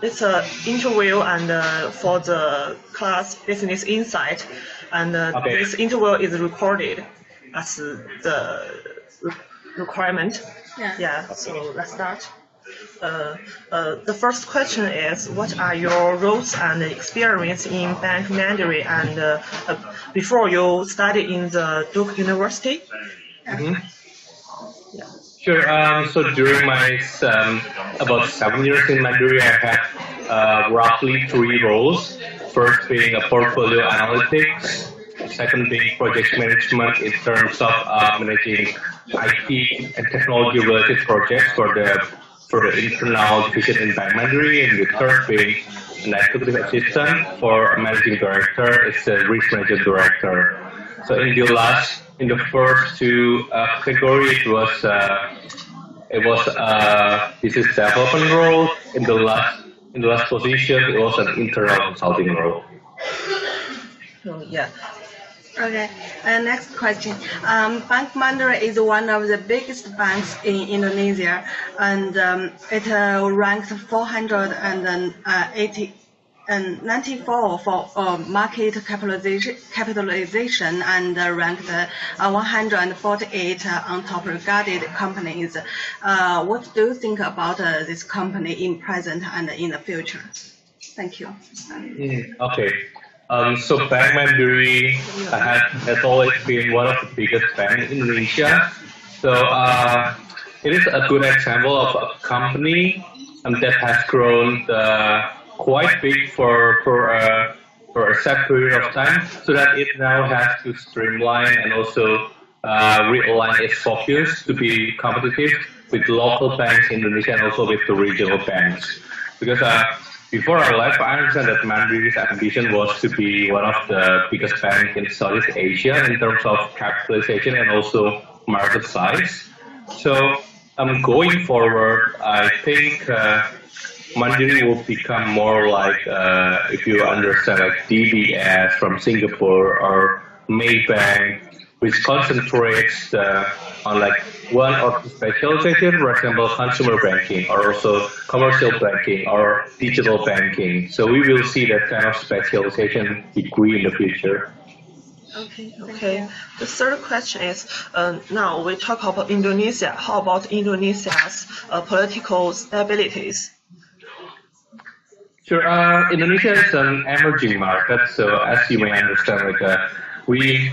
it's an interview and for the class Business Insight, and this interview is recorded as the requirement. Yeah. So let's start. The first question is, what are your roles and experience in Bank Mandarin and before you studied in the Duke University? Mm-hmm. Yeah. Sure. So during my about 7 years in Mandarin, I had roughly 3 roles. First being a portfolio analytics, second being project management in terms of managing IT and technology-related projects for the internal division in Bank Mandarin, and the third being an executive assistant for a managing director. It's a risk management director. So in the first 2 categories, it was business development role. In the last position, it was an internal consulting role. Yeah. Okay. Next question. Bank Mandarin is one of the biggest banks in Indonesia, and it ranked 494 for market capitalization and ranked 148 on top regarded companies. What do you think about this company in present and in the future? Thank you. Okay. So Bank Mandarin has always been one of the biggest banks in Indonesia. So it is a good example of a company that has grown quite big for a set period of time, so that it now has to streamline and also realign its focus to be competitive with local banks in Indonesia and also with the regional banks. Because before I left, I understand that Mandarin's ambition was to be one of the biggest banks in Southeast Asia in terms of capitalization and also market size. So going forward, I think Mandarin will become more like, if you understand, like DBS from Singapore or Maybank, which concentrates on like one or two specialization, for example, consumer banking or also commercial banking or digital banking. So we will see that kind of specialization degree in the future. Okay. The third question is, now we talk about Indonesia. How about Indonesia's political stabilities? Sure. Indonesia is an emerging market, so as you may understand, like we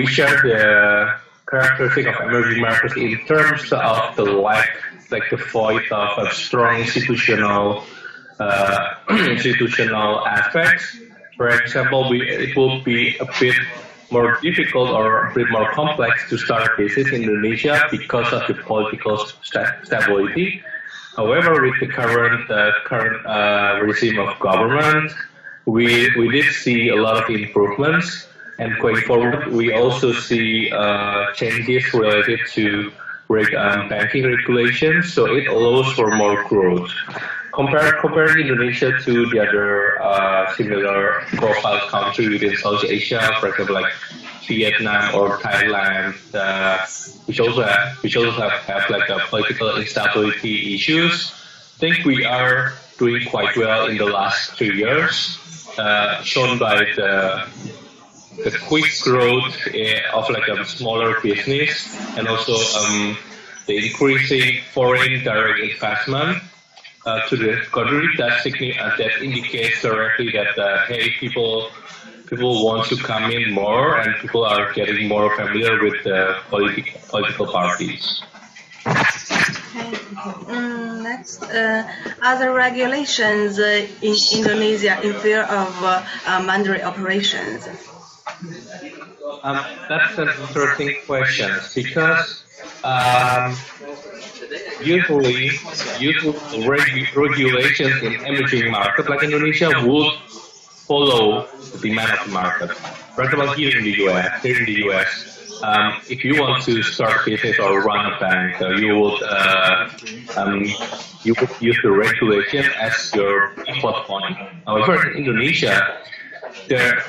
share the characteristic of emerging markets in terms of the the void of a strong institutional aspects. For example, it will be a bit more difficult or a bit more complex to start business in Indonesia because of the political stability. However, with the current regime of government, we did see a lot of improvements. And going forward, we also see changes related to banking regulations, so it allows for more growth. Comparing Indonesia to the other similar profile country within South Asia, for example, like Vietnam or Thailand, which also have like a political instability issues, I think we are doing quite well in the last 3 years, shown by the quick growth of like a smaller business and also the increasing foreign direct investment to the country that indicates directly that hey, people want to come in more and people are getting more familiar with the political parties. Next, other regulations in Indonesia in field of Mandarin operations. That's an interesting question because usually regulations in emerging markets like Indonesia would follow the demand of the market. For example, here in the US, if you want to start a business or run a bank, you would use the regulation as your input point. However, in Indonesia, there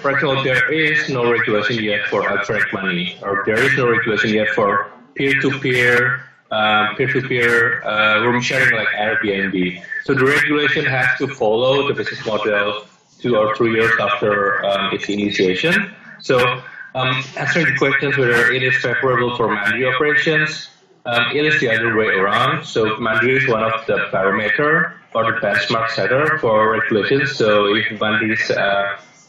is no regulation yet for abstract money, or there is no regulation yet for peer-to-peer peer-to-peer room sharing like Airbnb. So the regulation has to follow the business model 2 or 3 years after its initiation. So answering the questions whether it is favorable for Mandiri operations, it is the other way around. So Mandiri is one of the parameter or the benchmark setter for regulations. So if Mandiri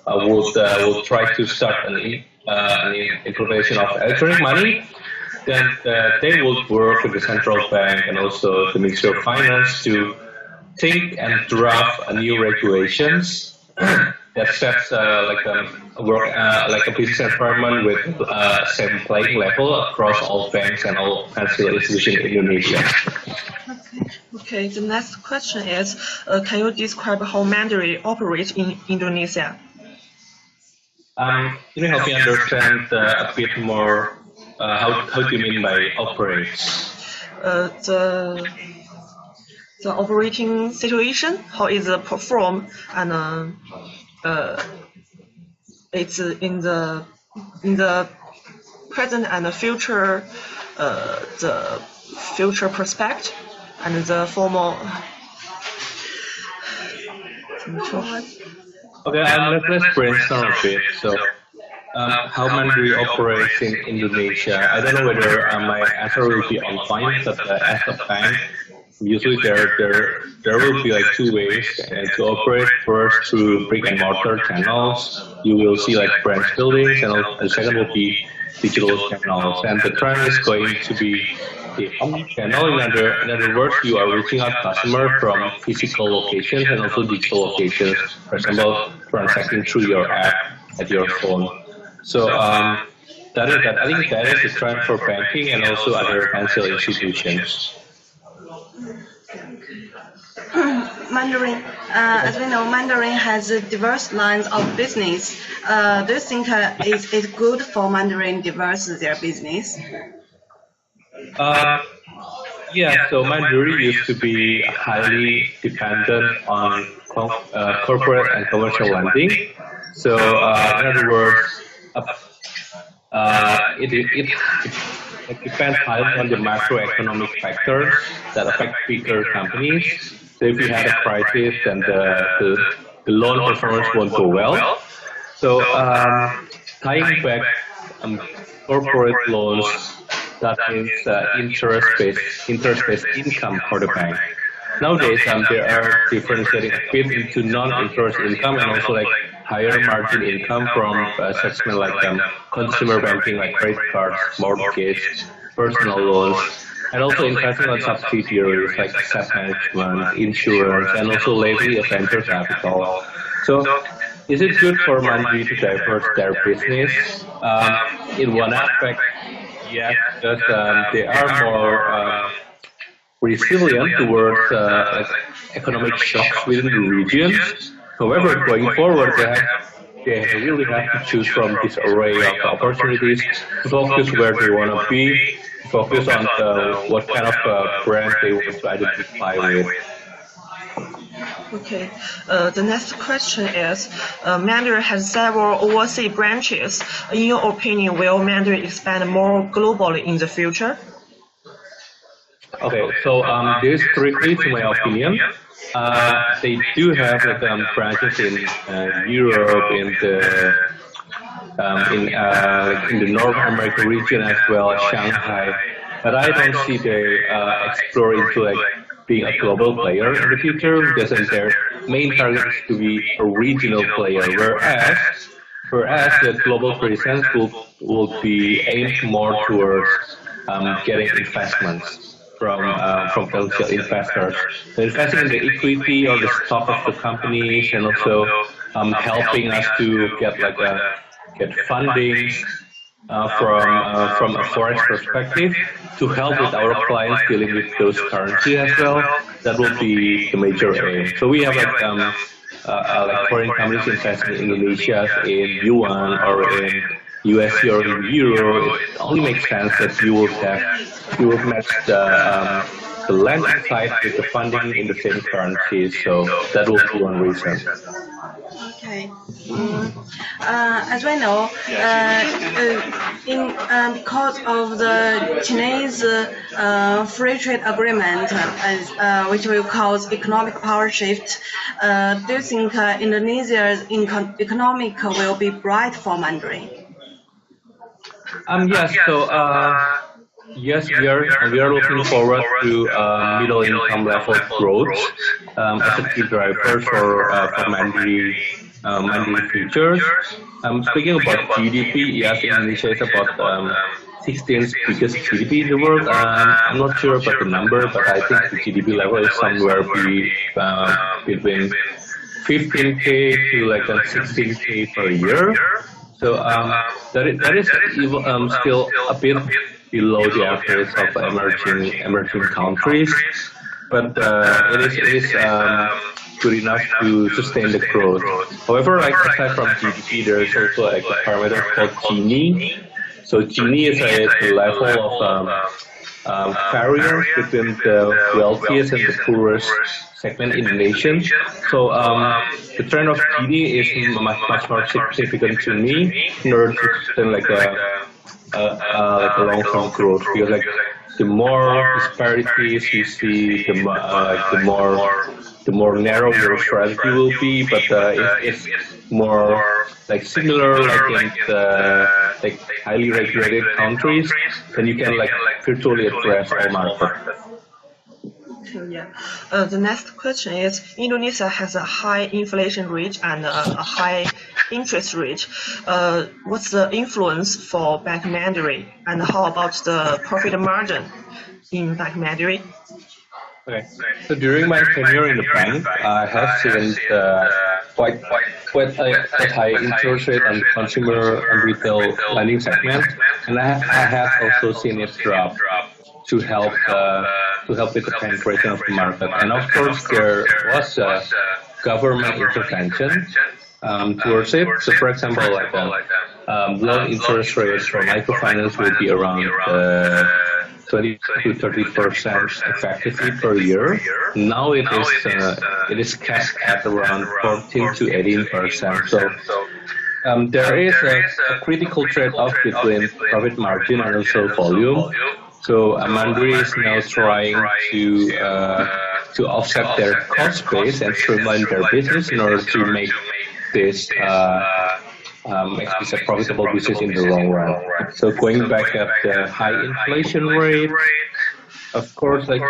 will try to start an implementation of electronic money, then they will work with the central bank and also the Ministry of Finance to think and draft new regulations that sets like a business environment with same playing level across all banks and all financial institutions in Indonesia. Okay. The next question is, can you describe how Mandiri operates in Indonesia? Can you help me understand a bit more? How do you mean by operates? The operating situation, how is it performed, and it's in the present and the future prospect and the formal. Okay, let's brainstorm a bit. So, how Mandiri operates in Indonesia? I don't know whether my answer will be on point, but as a bank, usually there will be like 2 ways to operate. First, through brick and mortar channels, you will see like branch buildings, and the second will be digital channels. And the trend is going to be the omni-channel. In other words, you are reaching out customers from physical locations and also digital locations. For example, transacting through your app at your phone. So I think that is the trend for banking and also other financial institutions. Mandiri, as we know, Mandiri has diverse lines of business. Do you think it's good for Mandiri diverse their business? Yeah, so Mandiri used to be highly dependent on corporate and commercial lending. So in other words, it depends highly on the macroeconomic factors that affect bigger companies. So if you had a crisis, then the loan performance won't go well. So tying back corporate loans, that means interest-based income for the bank. Nowadays, there are differentiating a bit into non-interest income and also like higher margin income from segment like consumer banking, like credit cards, mortgage, personal loans, and also investing on subsidiaries like asset management, insurance, and also lately venture capital. So, is it good for Mandiri to diverse their business? In one aspect, yes, because they are more resilient towards economic shocks within the regions. However, going forward, they really have to choose from this array of opportunities, focus where they want to be, focus on what kind of brand they want to identify with. Okay. The next question is, Mandiri has several overseas branches. In your opinion, will Mandiri expand more globally in the future? Okay, so this is strictly to my opinion. They do have branches in Europe, in the North America region as well as Shanghai, but I don't see they explore into like being a global player in the future, because their main target is to be a regional player, whereas the global presence will be aimed more towards getting investments from potential investors. So investing in the equity or the stock of the companies, and also helping us to get funding from a forex perspective to help with our clients dealing with those currencies as well. That will be the major aim. So we have like foreign companies investing in Indonesia in yuan or in USD or in euro. It only makes sense that you will match the lending side with the funding in the same currency. So that will be one reason. Okay. As we know, because of the Chinese free trade agreement, which we call economic power shift, do you think Indonesia's economic will be bright for Mandarin? Yes. So yes, we are looking forward to middle income level growth as a key driver for Mandarin futures. Speaking about GDP, yes, Indonesia is about 16th biggest GDP in the world. I'm not sure about the number, but I think the GDP level is somewhere between 15K to like 16K per year. So that is still a bit below the average of emerging countries, but it is good enough to sustain the growth. However, like aside from GDP, there is also like a parameter called Gini. So Gini is the level of variance between the wealthiest and the poorest segment in the nation. So the trend of Gini is much more significant to me in order to sustain like a long-term growth, because like the more disparities you see, the more narrow your strategy will be. But if it's more like similar like in the like highly regulated countries, then you can like virtually address all markets. Yeah. The next question is, Indonesia has a high inflation rate and a high interest rate. What's the influence for Bank Mandarin, and how about the profit margin in Bank Mandarin? Okay. So during my tenure in the bank, I have seen quite a high interest rate on consumer and retail lending segment, and I have also seen it drop to help with the penetration of the market. And of course, there was government intervention towards it. So, for example, like loan interest rates for microfinance will be around 20 to 30% effectively per year. Now it is capped at around 14 to 18%. So there is a critical trade-off between profit margin and also volume. So Mandarin is now trying to offset their cost base and streamline their business in order to make this a profitable business in the long run. So going back at the high inflation rate, of course, like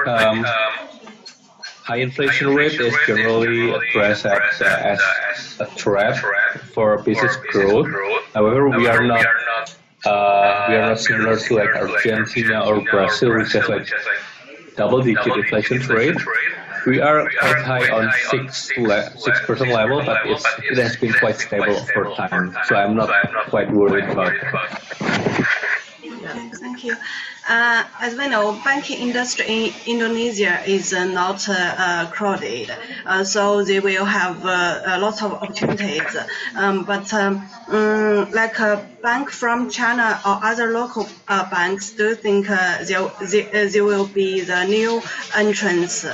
high inflation rate is generally addressed as a threat for business growth. However, we are not similar to like Argentina or Brazil, which has like double-digit inflation rate. We are quite high on 6% level, but it has been quite stable for time. So I'm not quite worried about it. Okay, thank you. As we know, banking industry in Indonesia is not crowded, so they will have a lot of opportunities. Like a bank from China or other local banks, do you think they will be the new entrants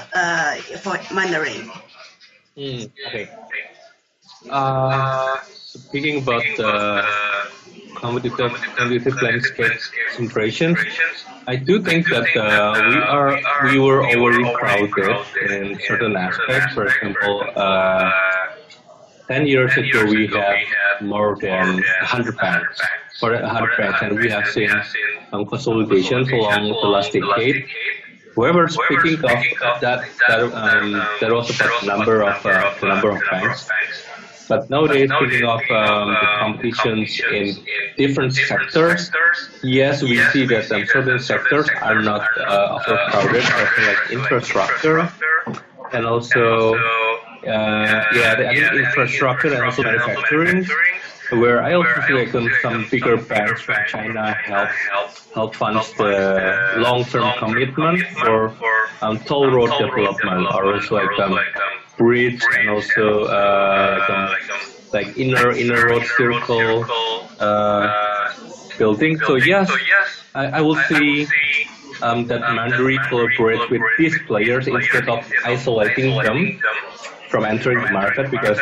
for Mandarin? Okay. Speaking about competitive landscape concentration, I do think that we were already crowded in certain aspects. For example, 10 years ago we had more than 100 banks, and we have seen consolidations along the last decade. However, speaking of that was about the number of banks. But nowadays, speaking of the competitions in different sectors, yes, we see that certain sectors are not overcrowded, like infrastructure, and also I think infrastructure and also manufacturing, where I also see like some bigger banks from China help fund the long-term commitment for toll road development, or also like bridge and also like inner road circle building. So yes, I will see that Mandarin collaborates with these players instead of isolating them. from entering the market because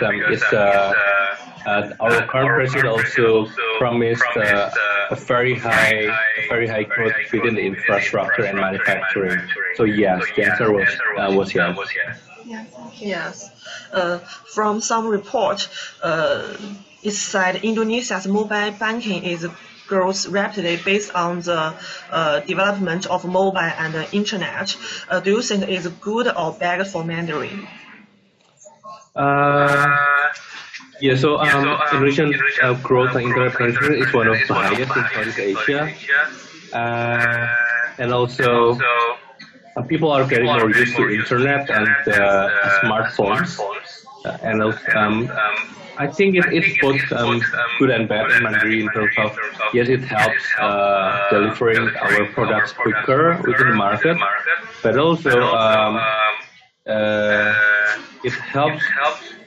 our current president also promised a very high growth within the infrastructure and manufacturing. So yes, the answer was yes. Yes. From some report, it said Indonesia's mobile banking is grows rapidly based on the development of mobile and the internet. Do you think it's good or bad for Mandarin? Yeah, so Indonesian growth in internet penetration is one of the highest in Southeast Asia. And also, people are getting more used to internet and smartphones. And also, I think it's both good and bad in Mandarin in terms of, yes, it helps delivering our products quicker within the market, but also it helps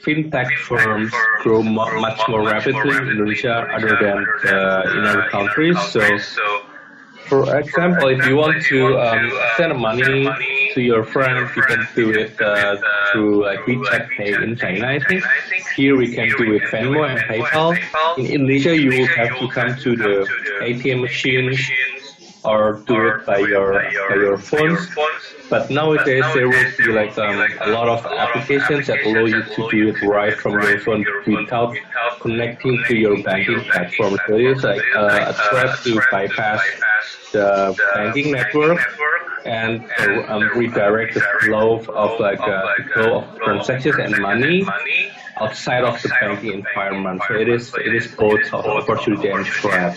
fintech firms grow much more rapidly in Indonesia other than in other countries. So, for example, if you want to send money to your friend, you can do it through WeChat Pay in China, I think. Here we can do it Venmo and PayPal. In Indonesia, you will have to come to the ATM machine or do it by your phones. But nowadays, there will be a lot of applications that allow you to do it right from your phone without connecting to your banking platform. So it is a threat to bypass the banking network and redirect the flow of transactions and money outside of the banking environment. So it is both opportunity and threat.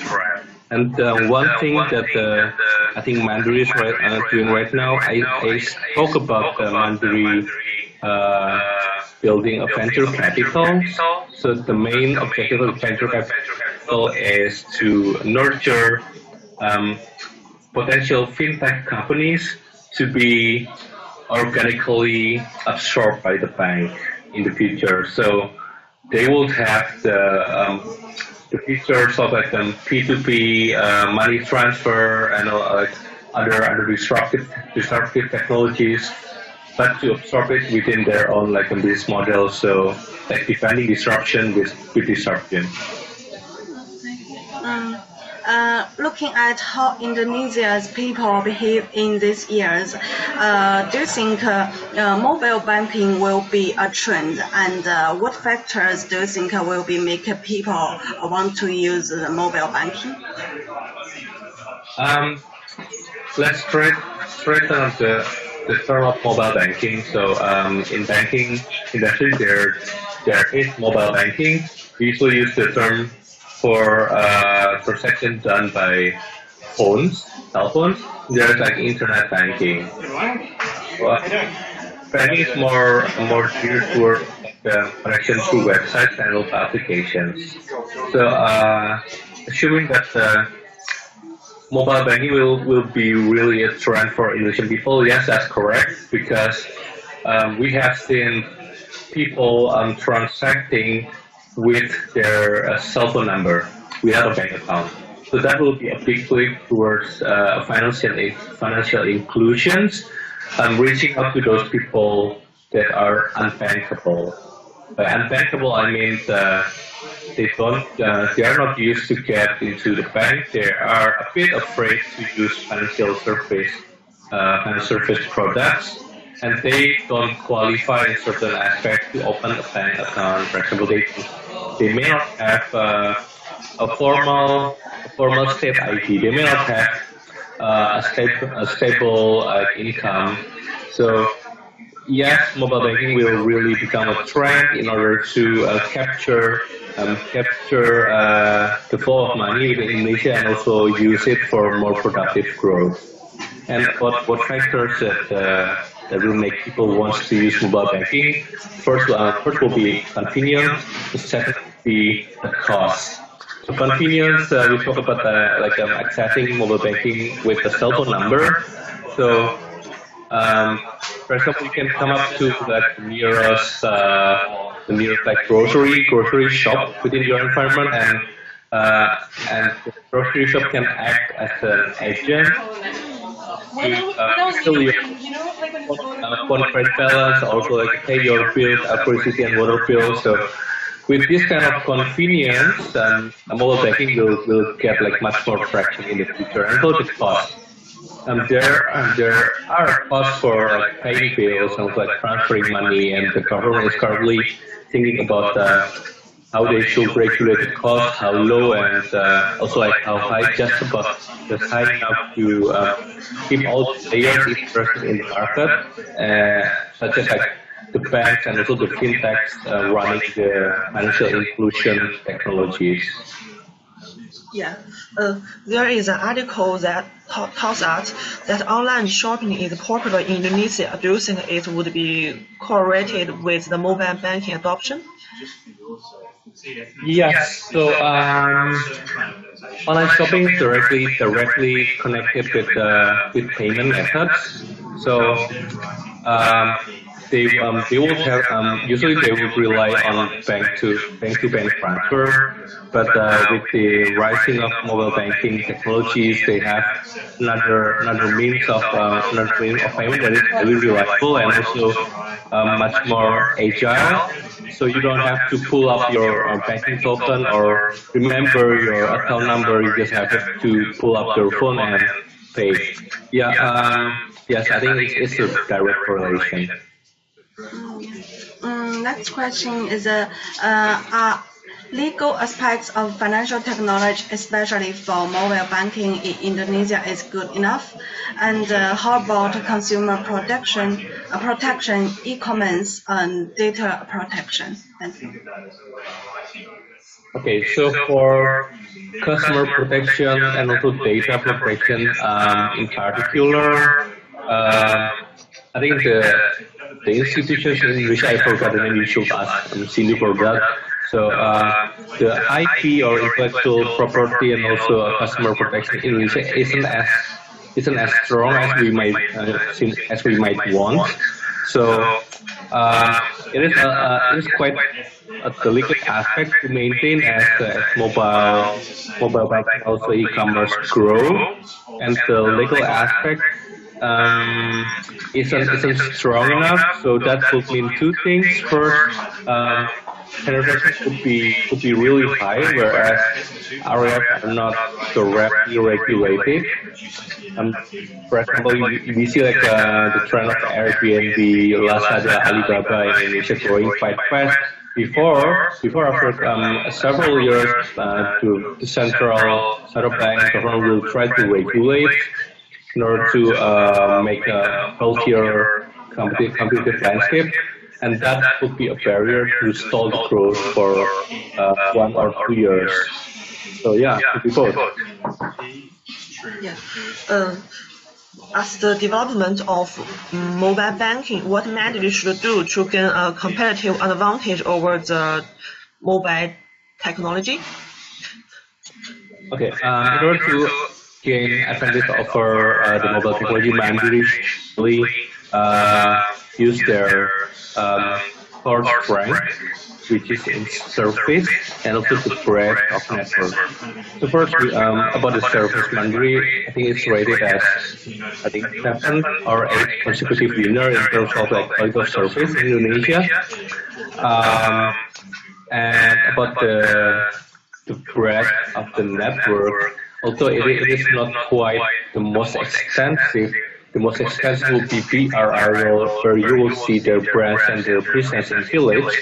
And one thing that I think Mandarin is doing right now, I spoke about Mandarin building a venture capital. So the main objective of venture capital is to nurture potential fintech companies to be organically absorbed by the bank in the future. So they will have the features of P2P money transfer and other disruptive technologies, but to absorb it within their own business model. So defending disruption with disruption. Looking at how Indonesia's people behave in these years, do you think mobile banking will be a trend? And what factors do you think will make people want to use mobile banking? Let's straighten up the term of mobile banking. So in banking industry, there is mobile banking. We usually use the term for transactions done by cell phones. There's internet banking. Well, banking is more geared toward connection through websites and mobile applications. So assuming that mobile banking will be really a trend for Indonesian people, yes, that's correct, because we have seen people transacting with their cell phone number without a bank account. So that will be a big leap towards financial inclusions, reaching out to those people that are unbankable. By unbankable, I mean they are not used to get into the bank. They are a bit afraid to use financial service products, and they don't qualify in certain aspects to open a bank account. For example, they may not have a formal state ID. They may not have a stable income. So yes, mobile banking will really become a trend in order to capture the flow of money within Indonesia and also use it for more productive growth. And what factors that will make people want to use mobile banking? First will be convenience. The second will be the cost. So convenience, we talk about accessing mobile banking with a cell phone number. So for example, you can come up to the nearest grocery shop within your environment, and the grocery shop can act as an agent fill your phone credit balance, also like pay your bills, electricity and water bills. So with this kind of convenience, mobile banking will get like much more traction in the future. And also the cost. There are costs for like paying bills and like transferring money, and the government is currently thinking about how they should regulate the cost, how low, and also like how high, just about the high enough to keep all players interested in the market, such as like the banks and also the fintechs running the financial inclusion technologies. Yeah, there is an article that tells us that online shopping is popular in Indonesia. Do you think it would be correlated with the mobile banking adoption? Yes. So online shopping is directly connected with payment methods. So they would have usually they would rely on bank to bank transfer, but with the rising of mobile banking technologies, they have another means of payment that is highly reliable and also much more agile. So you don't have to pull up your banking token or remember your account number. You just have to pull up your phone and pay. Yeah. Yes, I think it's a direct correlation. Next question is, are legal aspects of financial technology, especially for mobile banking in Indonesia, is good enough? And how about consumer protection, e-commerce, and data protection? Thank you. Okay, so for customer protection and also data protection in particular, I think the institutions in which I forgot the name, you should ask Cindy for that. So the IP or intellectual property and also customer protection in Indonesia isn't as strong as we might want. So it is quite a delicate aspect to maintain as mobile banking also e-commerce grow, and the legal aspect isn't strong enough. So that would mean two things. First, penetration could be really high, whereas areas are not directly regulated. For example, we see like the trend of Airbnb, Lazada, Alibaba in Indonesia growing quite fast. Before after several years, the central bank and government will try to regulate in order to make a healthier competitive landscape, and that would be a barrier to stall the growth for 1 or 2 years. So yeah, it could be both. Yeah. As the development of mobile banking, what Mandalay should do to gain a competitive advantage over the mobile technology? Okay, in order to gain advantage over the mobile technology, Mandalay really use their core strength, which is in service and also the breadth of network. So first, about the service, Mandalay, I think it's rated as 7 or 8 consecutive winner in terms of like quality of service in Indonesia. And about the breadth of the network, although it is not quite the most extensive. The most extensive will be BRR, where you will see their branch and their business in village.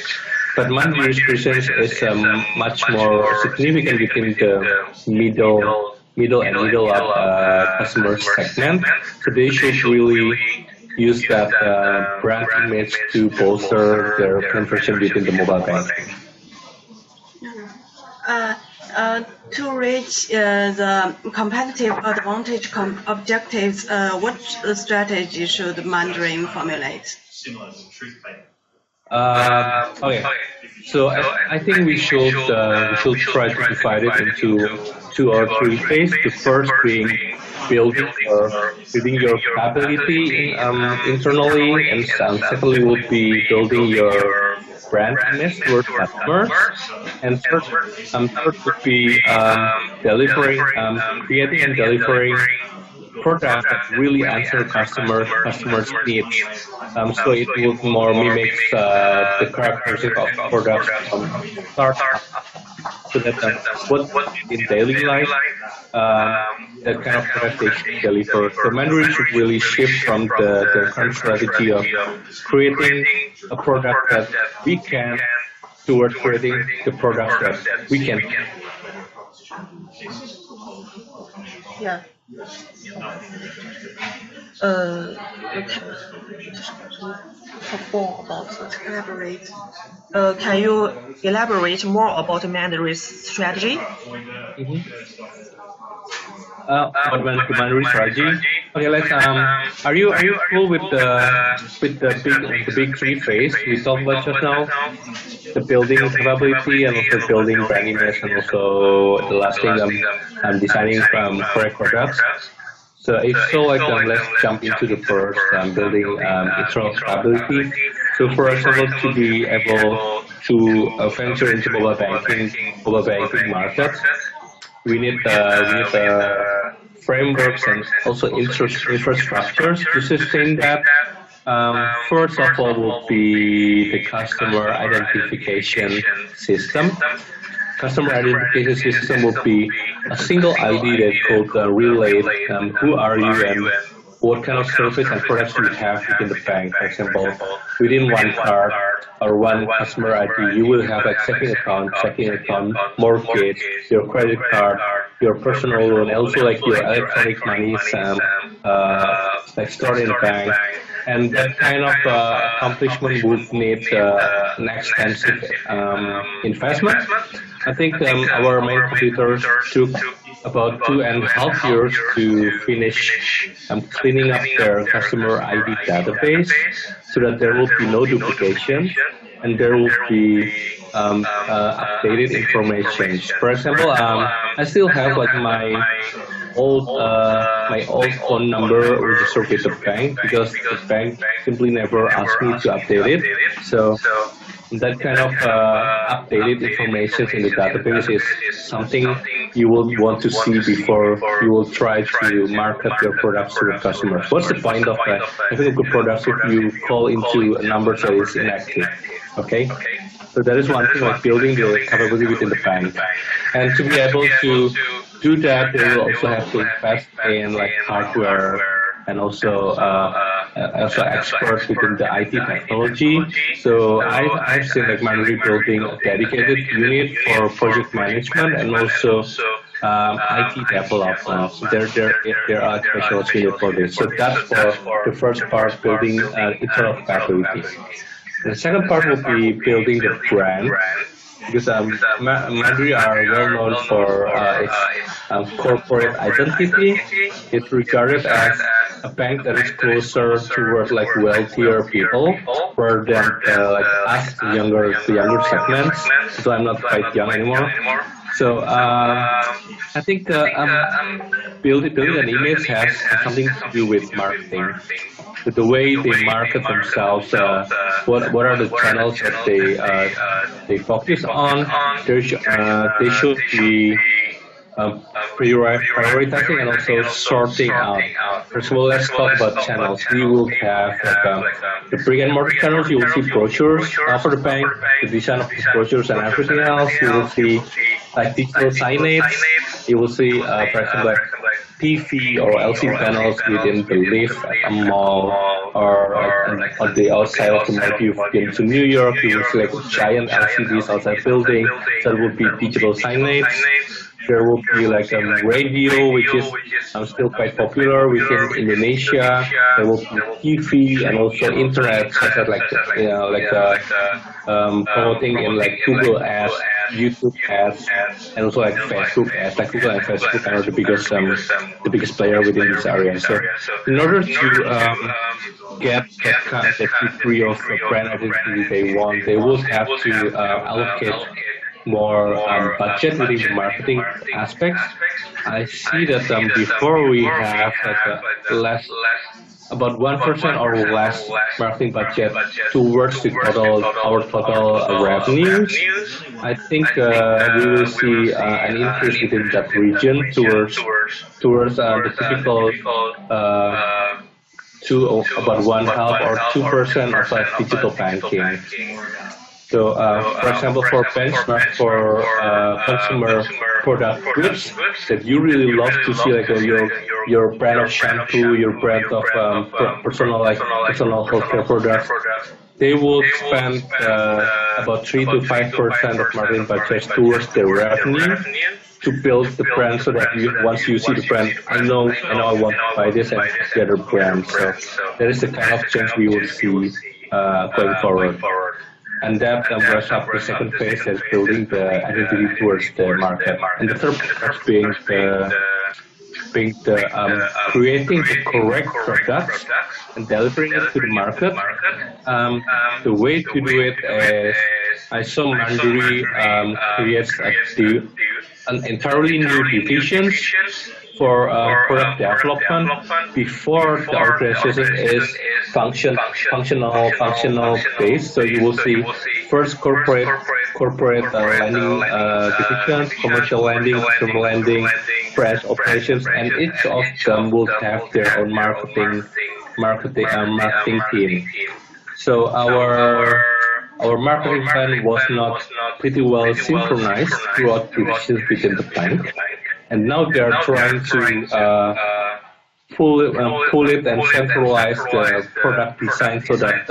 But Mandalay's presence is much more significant within the middle up customer segment. So they should really use that brand image to bolster their penetration within the mobile banking. To reach the competitive advantage objectives, what strategy should Mandarin formulate? Okay, so I think we should try to divide it into 2 or 3 phases. The first being building your capability internally, and secondly would be building your brand image towards customers, and third would be creating and delivering products that really answer customers' needs. So it will more mimic the characteristic of products from startup. So that what in daily life, that kind of product they should deliver. So Mandarin should really shift from the current strategy of creating a product that we can towards creating the products that we can. Yeah. Elaborate. Can you elaborate more about Mandarin's strategy? About Mandarin strategy. Okay, let's. Are you cool with the big three phase we talked about just now? The building capability and also building brandiness, and also the last thing I'm designing correct products. So if so, let's jump into the first building internal stability. So for example, to be able to venture into mobile banking market, we need frameworks and also infrastructures to sustain that. First of all would be the customer identification system. Customer identification system would be a single ID that could relate who are you and what kind of service and products you have within the bank. For example, within one card or one customer ID, you will have like checking account, mortgage, your credit card, your personal loan, also like your electronic money, like stored in the bank. And that kind of accomplishment would need an extensive investment. I think our main competitors took about 2.5 years to finish cleaning up their customer ID database so that there will be no duplication and there will be updated information. For example, I still have like my old phone number registered with the bank because the bank simply never asked me to update it. So that kind of updated information in the database is something you will want to see before you will try to market your products to the customers. What's the point of having a good product if you call into a number that is inactive? Okay, so that is one thing, like building the capability within the bank. And to be able to do that, they will also have to invest in like hardware and also experts within the IT technology. So I've seen like Mandarin building a dedicated unit for project management and also IT development. So there are specialists needed for this. So that's for the first part, building internal capabilities. The second part will be building the brand, because Mandarin are well known for its corporate identity. It's regarded as a bank that is closer toward like wealthier people, rather than like us, the younger segments. So I'm not quite young anymore. So I think building an image has something to do with marketing. With the way they market themselves, what are the channels that they focus on? They should be prioritizing and also sorting out. First of all, let's talk about channels. We will have the brick and mortar channels. You will see brochures for the bank, the design of the brochures and everything else. You will see like digital signage. You will see, for example, like TV or LCD panels within the lift at a mall, or on the outside of the mall. If you've been to New York, you will see like giant LCDs outside building. That would be digital signage. There will be like a radio, which is still quite popular within Indonesia. There will be TV and also internet, such as like promoting in like Google ads, YouTube ads, and also like Facebook ads. Like Google and Facebook are the biggest player within this area. So in order to get that degree of brand identity they want, they will have to allocate more budget within the marketing aspects. I see that before we have like less about 1% or less marketing budget towards our total revenues, I think we will see an increase within that region towards the typical about 1/2 or 2% of like digital banking. So, for example, for benchmark for consumer product groups that you really love to see, like your brand of shampoo, your brand of personal healthcare products, they will spend about 3 to 5% of marketing budget towards their revenue to build the brand, so that once you see the brand, I know I want to buy this and the other brand. So that is the kind of change we will see going forward. And that wraps up the second phase, as building the identity towards the market. And the third phase being creating the correct products and delivering it to the market. The way to do it is, I saw Mandiri creates an entirely new divisions for product development before the organization is functional based. So you will see first corporate lending divisions, commercial lending, consumer lending, branch operations, and each of them will have their own marketing team. So our marketing plan was not pretty well synchronized throughout divisions within the bank. And now they are trying to pull it and centralize the product design, so that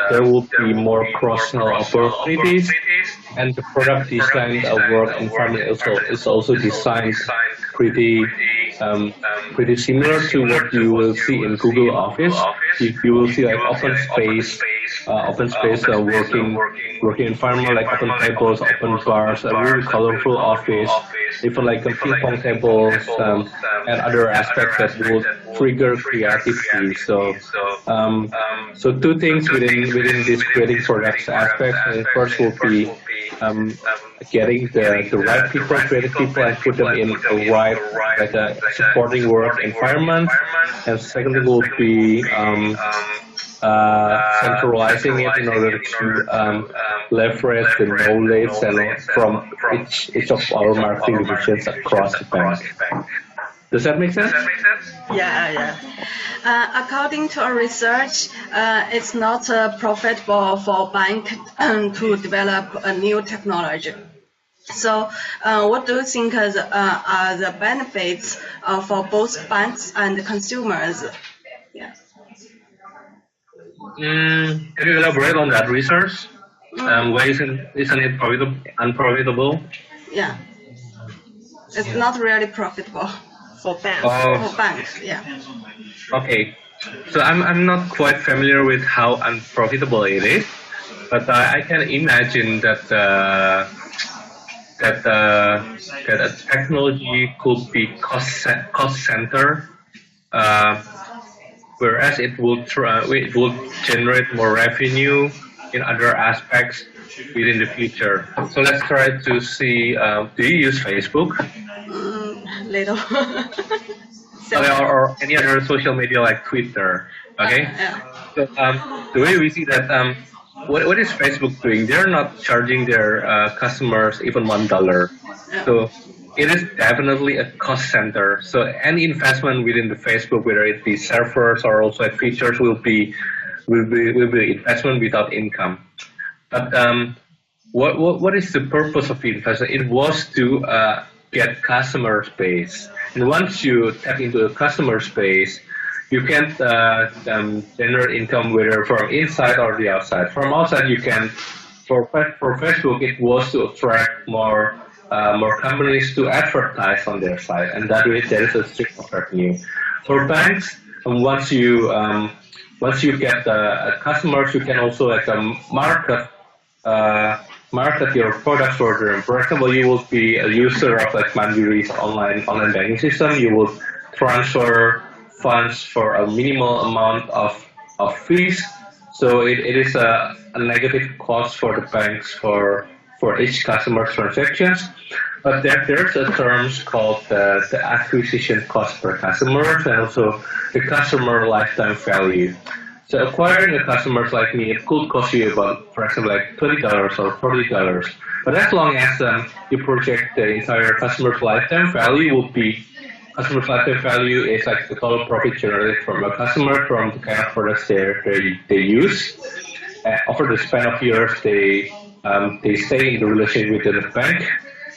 there will be more cross-sell opportunities, and the product design work environment is also designed pretty similar to what you will see in Google Office. You will see like open space working environment, like open tables, open bars, a really colorful office, even like a ping pong tables and other aspects that will trigger creativity. So two things within this creating products aspect. First will be getting the right people, creative people, and put them in a right, like a supporting work environment. And secondly will be centralizing it in order to leverage the knowledge and from each of our marketing divisions across the bank. Does that make sense? Yeah. According to our research, it's not profitable for bank to develop a new technology. So, what do you think are the benefits for both banks and consumers? Yeah. Can you elaborate on that research? Why isn't it unprofitable? Yeah, it's not really profitable for banks. For banks, yeah. Okay, so I'm not quite familiar with how unprofitable it is, but I can imagine that a technology could be cost center. Whereas it will generate more revenue in other aspects within the future. So let's try to see. Do you use Facebook? Little. Or any other social media like Twitter? Okay. Yeah. So the way we see that, what is Facebook doing? They're not charging their customers even $1. Yeah. So it is definitely a cost center. So any investment within the Facebook, whether it be servers or also features, will be investment without income. But what is the purpose of the investment? It was to get customer space. And once you tap into a customer space, you can generate income whether from inside or the outside. From outside, you can, for Facebook, it was to attract more companies to advertise on their site, and that way there is a stream of revenue. For banks, once you get customers, you can also market your products for them. For example, you will be a user of like Mandiri's online banking system. You will transfer funds for a minimal amount of fees. So it is a negative cost for the banks for for each customer's transactions. But there's a term called the acquisition cost per customer and also the customer lifetime value. So acquiring a customer like me, it could cost you about, for example, like $20 or $40. But as long as you project the entire customer's lifetime value will be, customer's lifetime value is like the total profit generated from a customer from the kind of products they use. Over the span of years, they stay in the relationship with the bank.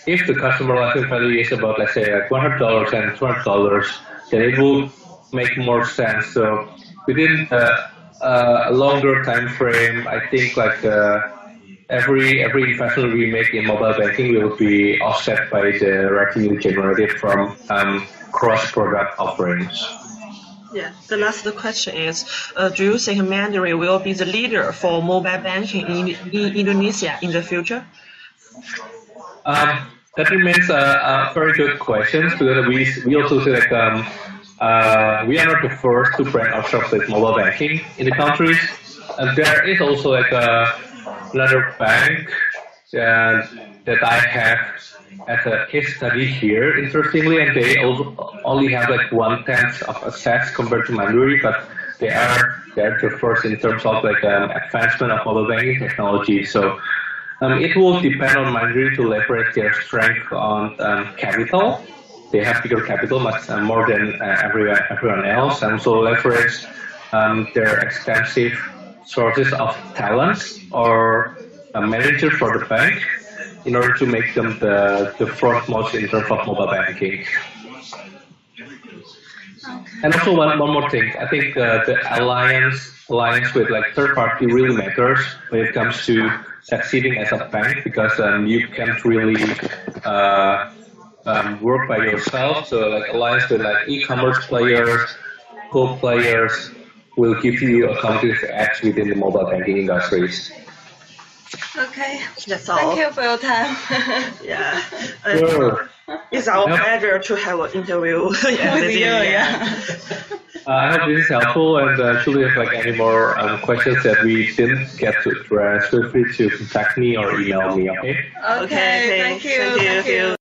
If the customer lifetime value is about, let's say, like $100 and $200, then it will make more sense. So within a longer time frame, I think like every investment we make in mobile banking will be offset by the revenue generated from cross-product offerings. Yeah, the last question is, do you think Mandiri will be the leader for mobile banking in Indonesia in the future? That remains a very good question because we also say like we are not the first to brand ourselves with mobile banking in the country. And there is also like another bank that I have as a case study here, interestingly, and they only have like 1/10 of assets compared to Mandiri, but they're the first in terms of like advancement of mobile banking technology. So it will depend on Mandiri to leverage their strength on capital. They have bigger capital, much more than everyone else, and so leverage their extensive sources of talents or a manager for the bank in order to make them the foremost in terms of mobile banking. And also one more thing, I think the alliance with like third party really matters when it comes to succeeding as a bank, because you can't really work by yourself. So like alliance with like e-commerce players, co-players will give you a competitive edge within the mobile banking industries. Okay, that's all. Thank you for your time. Yeah. Sure. It's our pleasure to have an interview with you. Yeah. I hope this is helpful, and should you have like any more questions that we didn't get to address, feel free to contact me or email me. Okay. Okay. Thank you.